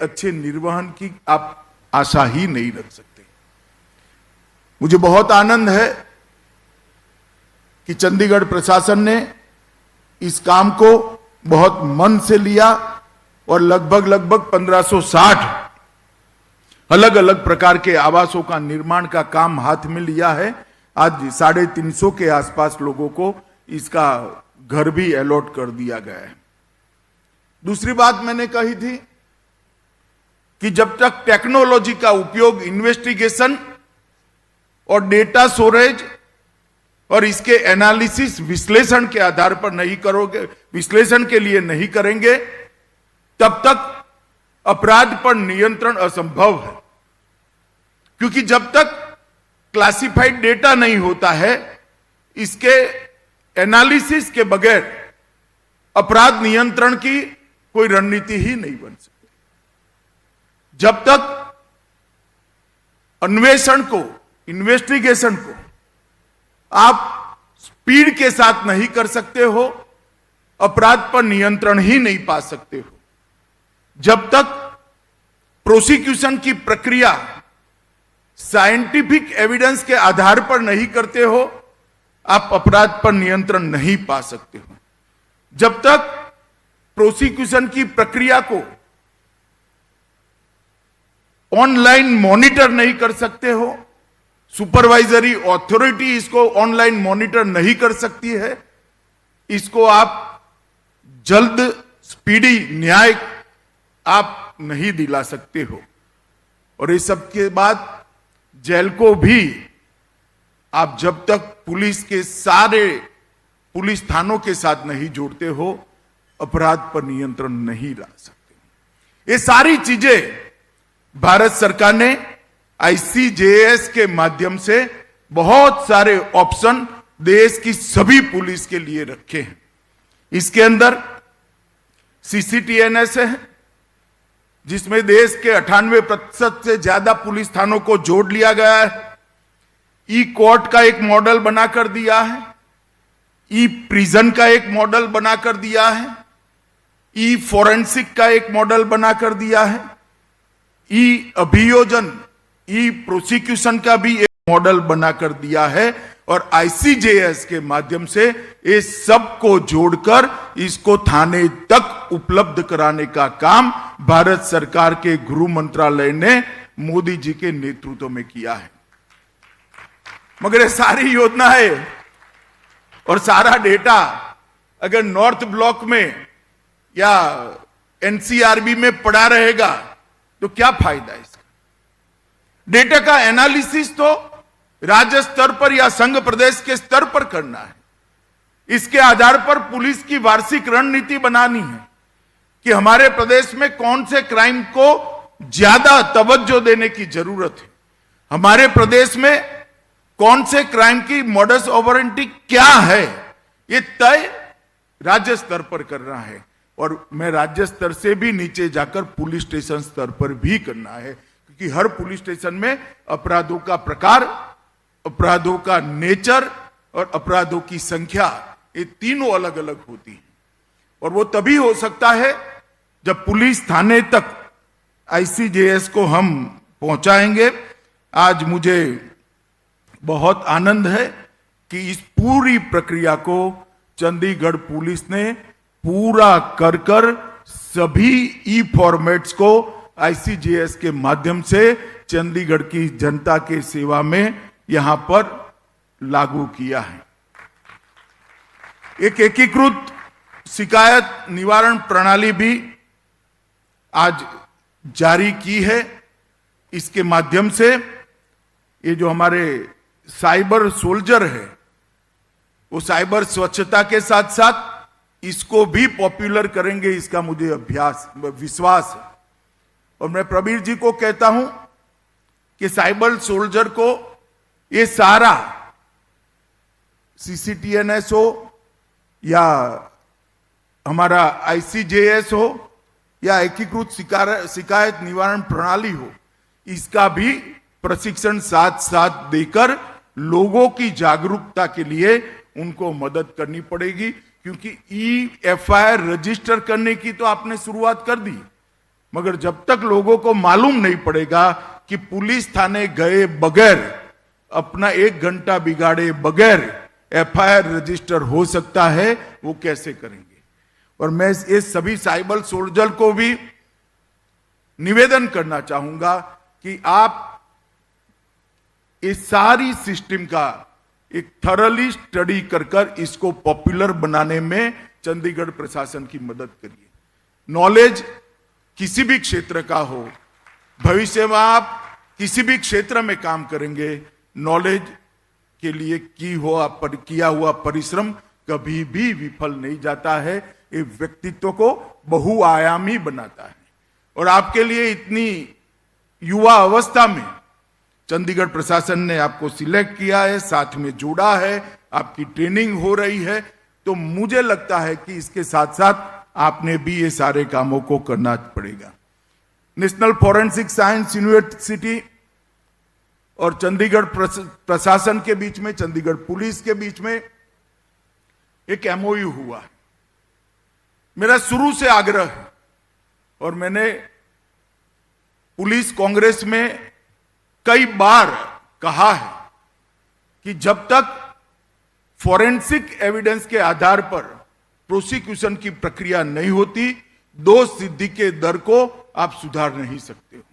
अच्छे निर्वहन की आप आशा ही नहीं रख सकते। मुझे बहुत आनंद है कि चंडीगढ़ प्रशासन ने इस काम को बहुत मन से लिया और लगभग 1560 अलग अलग प्रकार के आवासों का निर्माण का काम हाथ में लिया है। आज 350 के आसपास लोगों को इसका घर भी अलॉट कर दिया गया है। दूसरी बात मैंने कही थी कि जब तक टेक्नोलॉजी का उपयोग इन्वेस्टिगेशन और डेटा स्टोरेज और इसके एनालिसिस विश्लेषण के आधार पर नहीं करोगे, विश्लेषण के लिए नहीं करेंगे, तब तक अपराध पर नियंत्रण असंभव है। क्योंकि जब तक क्लासिफाइड डेटा नहीं होता है, इसके एनालिसिस के बगैर अपराध नियंत्रण की कोई रणनीति ही नहीं बन सकती। जब तक अन्वेषण को, इन्वेस्टिगेशन को आप स्पीड के साथ नहीं कर सकते हो, अपराध पर नियंत्रण ही नहीं पा सकते हो। जब तक प्रोसिक्यूशन की प्रक्रिया साइंटिफिक एविडेंस के आधार पर नहीं करते हो, आप अपराध पर नियंत्रण नहीं पा सकते हो। जब तक प्रोसिक्यूशन की प्रक्रिया को ऑनलाइन मॉनिटर नहीं कर सकते हो, सुपरवाइजरी अथॉरिटी इसको ऑनलाइन मॉनिटर नहीं कर सकती है, इसको आप जल्द स्पीडी न्याय आप नहीं दिला सकते हो। और इस सब के बाद जेल को भी आप जब तक पुलिस के सारे पुलिस थानों के साथ नहीं जोड़ते हो, अपराध पर नियंत्रण नहीं ला सकते। ये सारी चीजें भारत सरकार ने ICJS के माध्यम से बहुत सारे ऑप्शन देश की सभी पुलिस के लिए रखे हैं। इसके अंदर CCTNS है, जिसमें देश के 98% से ज्यादा पुलिस थानों को जोड़ लिया गया है। ई कोर्ट का एक मॉडल बनाकर दिया है, ई प्रिजन का एक मॉडल बनाकर दिया है, ई फोरेंसिक का एक मॉडल बनाकर दिया है, ई अभियोजन, ई प्रोसिक्यूशन का भी एक मॉडल बनाकर दिया है। और ICJS के माध्यम से ये सब को जोड़कर इसको थाने तक उपलब्ध कराने का काम भारत सरकार के गृह मंत्रालय ने मोदी जी के नेतृत्व में किया है। मगर ये सारी योजनाएं और सारा डेटा अगर नॉर्थ ब्लॉक में या NCRB में पड़ा रहेगा तो क्या फायदा है इसका? डेटा का एनालिसिस तो राज्य स्तर पर या संघ प्रदेश के स्तर पर करना है। इसके आधार पर पुलिस की वार्षिक रणनीति बनानी है कि हमारे प्रदेश में कौन से क्राइम को ज्यादा तवज्जो देने की जरूरत है, हमारे प्रदेश में कौन से क्राइम की मॉडस ऑपरेंडी क्या है, ये तय राज्य स्तर पर करना है। और मैं राज्य स्तर से भी नीचे जाकर पुलिस स्टेशन स्तर पर भी करना है, क्योंकि हर पुलिस स्टेशन में अपराधों का प्रकार, अपराधों का नेचर और अपराधों की संख्या, ये तीनों अलग अलग होती है। और वो तभी हो सकता है जब पुलिस थाने तक ICJS को हम पहुंचाएंगे। आज मुझे बहुत आनंद है कि इस पूरी प्रक्रिया को चंडीगढ़ पुलिस ने पूरा कर सभी ई फॉर्मेट्स को ICJS के माध्यम से चंडीगढ़ की जनता के सेवा में यहां पर लागू किया है। एक एकीकृत शिकायत निवारण प्रणाली भी आज जारी की है। इसके माध्यम से ये जो हमारे साइबर सोल्जर है, वो साइबर स्वच्छता के साथ साथ इसको भी पॉपुलर करेंगे, इसका मुझे विश्वास है। और मैं प्रवीर जी को कहता हूं कि साइबर सोल्जर को ये सारा CCTNS हो या हमारा ICJS हो या एकीकृत शिकायत निवारण प्रणाली हो, इसका भी प्रशिक्षण साथ साथ देकर लोगों की जागरूकता के लिए उनको मदद करनी पड़ेगी। क्योंकि FIR रजिस्टर करने की तो आपने शुरुआत कर दी, मगर जब तक लोगों को मालूम नहीं पड़ेगा कि पुलिस थाने गए बगैर, अपना 1 घंटा बिगाड़े बगैर एफआईआर रजिस्टर हो सकता है, वो कैसे करेंगे। और मैं ये सभी साइबर सोल्जर को भी निवेदन करना चाहूंगा कि आप इस सारी सिस्टम का एक थरली स्टडी कर इसको पॉपुलर बनाने में चंडीगढ़ प्रशासन की मदद करिए। नॉलेज किसी भी क्षेत्र का हो, भविष्य में आप किसी भी क्षेत्र में काम करेंगे, नॉलेज के लिए किया हुआ परिश्रम कभी भी विफल नहीं जाता है। ये व्यक्तित्व को बहुआयामी बनाता है। और आपके लिए इतनी युवा अवस्था में चंडीगढ़ प्रशासन ने आपको सिलेक्ट किया है, साथ में जोड़ा है, आपकी ट्रेनिंग हो रही है, तो मुझे लगता है कि इसके साथ साथ आपने भी ये सारे कामों को करना पड़ेगा। नेशनल फॉरेंसिक साइंस यूनिवर्सिटी और चंडीगढ़ प्रशासन के बीच में, चंडीगढ़ पुलिस के बीच में एक एमओयू हुआ है। मेरा शुरू से आग्रह है और मैंने पुलिस कांग्रेस में कई बार कहा है कि जब तक फॉरेंसिक एविडेंस के आधार पर प्रोसिक्यूशन की प्रक्रिया नहीं होती, दोष सिद्धि के दर को आप सुधार नहीं सकते हो।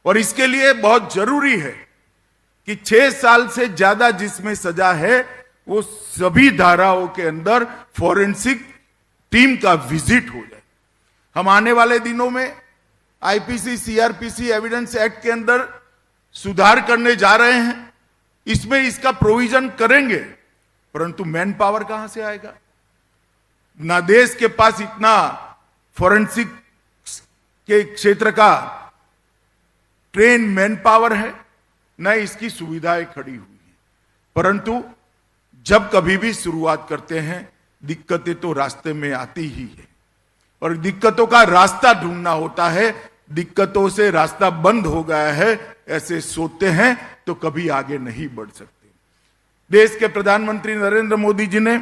और इसके लिए बहुत जरूरी है कि 6 साल से ज्यादा जिसमें सजा है, वो सभी धाराओं के अंदर फॉरेंसिक टीम का विजिट हो जाए। हम आने वाले दिनों में आईपीसी, सीआरपीसी, एविडेंस एक्ट के अंदर सुधार करने जा रहे हैं, इसमें इसका प्रोविजन करेंगे, परंतु मैन पावर कहां से आएगा। ना देश के पास इतना फॉरेंसिक के क्षेत्र का ट्रेन मैन पावर है, न इसकी सुविधाएं खड़ी हुई है। परंतु जब कभी भी शुरुआत करते हैं, दिक्कतें तो रास्ते में आती ही है और दिक्कतों का रास्ता ढूंढना होता है। दिक्कतों से रास्ता बंद हो गया है ऐसे सोचते हैं तो कभी आगे नहीं बढ़ सकते। देश के प्रधानमंत्री नरेंद्र मोदी जी ने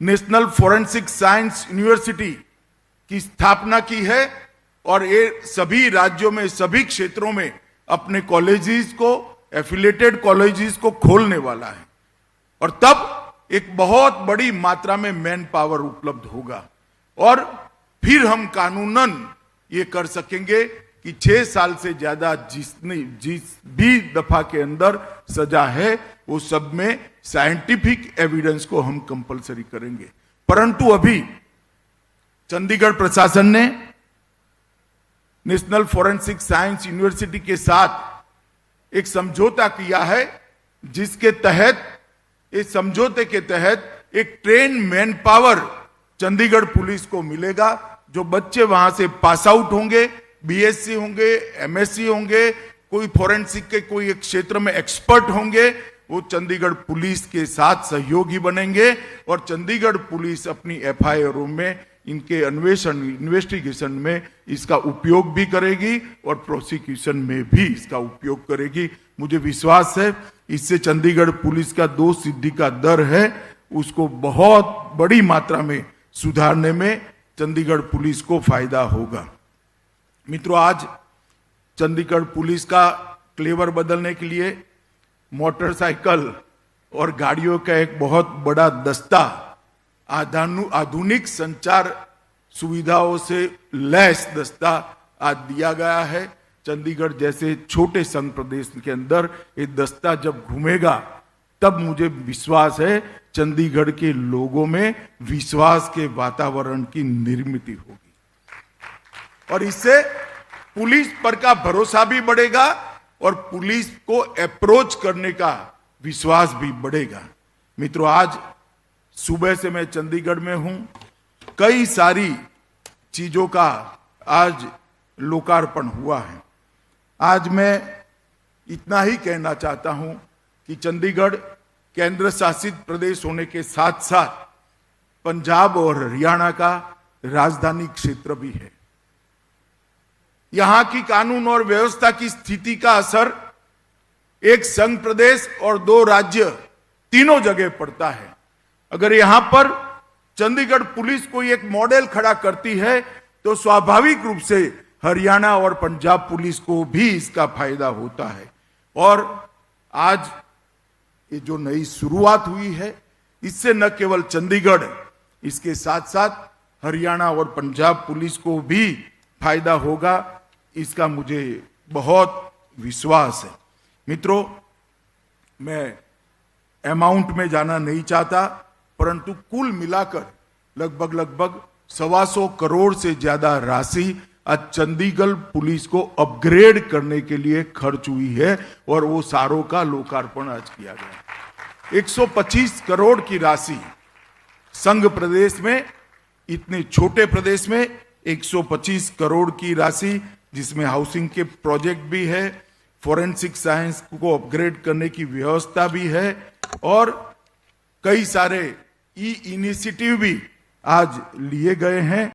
नेशनल फॉरेंसिक साइंस यूनिवर्सिटी की स्थापना की है और ये सभी राज्यों में, सभी क्षेत्रों में अपने कॉलेजेस को, एफिलिएटेड कॉलेजेस को खोलने वाला है। और तब एक बहुत बड़ी मात्रा में मैन पावर उपलब्ध होगा और फिर हम कानूनन ये कर सकेंगे कि 6 साल से ज्यादा जिस भी दफा के अंदर सजा है, वो सब में साइंटिफिक एविडेंस को हम कंपलसरी करेंगे। परंतु अभी चंडीगढ़ प्रशासन ने नेशनल फॉरेंसिक साइंस यूनिवर्सिटी के साथ एक समझौता किया है, जिसके तहत, इस समझौते के तहत एक train man power Chandigarh police को मिलेगा। जो बच्चे वहां से पास आउट होंगे, बीएससी होंगे, एमएससी होंगे, कोई फॉरेंसिक के कोई एक क्षेत्र में एक्सपर्ट होंगे, वो चंडीगढ़ पुलिस के साथ सहयोगी बनेंगे और चंडीगढ़ पुलिस अपनी एफआईआर में इनके अन्वेषण, इन्वेस्टिगेशन में इसका उपयोग भी करेगी और प्रोसिक्यूशन में भी इसका उपयोग करेगी। मुझे विश्वास है इससे चंडीगढ़ पुलिस का दोष सिद्धि का दर है, उसको बहुत बड़ी मात्रा में सुधारने में चंडीगढ़ पुलिस को फायदा होगा। मित्रों, आज चंडीगढ़ पुलिस का क्लेवर बदलने के लिए मोटरसाइकिल और गाड़ियों का एक बहुत बड़ा दस्ता, आधुनिक संचार सुविधाओं से लैस दस्ता आज दिया गया है। चंडीगढ़ जैसे छोटे संघ प्रदेश के अंदर ये दस्ता जब घूमेगा, तब मुझे विश्वास है चंडीगढ़ के लोगों में विश्वास के वातावरण की निर्मित होगी और इससे पुलिस पर का भरोसा भी बढ़ेगा और पुलिस को अप्रोच करने का विश्वास भी बढ़ेगा। मित्रों, आज सुबह से मैं चंडीगढ़ में हूं, कई सारी चीजों का आज लोकार्पण हुआ है। आज मैं इतना ही कहना चाहता हूं कि चंडीगढ़ केंद्र शासित प्रदेश होने के साथ साथ पंजाब और हरियाणा का राजधानी क्षेत्र भी है। यहां की कानून और व्यवस्था की स्थिति का असर एक संघ प्रदेश और 2 राज्य, तीनों जगह पड़ता है। अगर यहां पर चंडीगढ़ पुलिस कोई एक मॉडल खड़ा करती है तो स्वाभाविक रूप से हरियाणा और पंजाब पुलिस को भी इसका फायदा होता है। और आज ये जो नई शुरुआत हुई है, इससे न केवल चंडीगढ़, इसके साथ साथ हरियाणा और पंजाब पुलिस को भी फायदा होगा, इसका मुझे बहुत विश्वास है। मित्रों, मैं अमाउंट में जाना नहीं चाहता, परंतु कुल मिलाकर लगभग 125 करोड़ से ज्यादा राशि आज चंडीगढ़ पुलिस को अपग्रेड करने के लिए खर्च हुई है और वो सारों का लोकार्पण आज किया गया। 125 करोड़ की राशि संघ प्रदेश में, इतने छोटे प्रदेश में 125 करोड़ की राशि, जिसमें हाउसिंग के प्रोजेक्ट भी है, फोरेंसिक साइंस को अपग्रेड करने की व्यवस्था भी है और कई सारे इनिशिएटिव भी आज लिए गए हैं।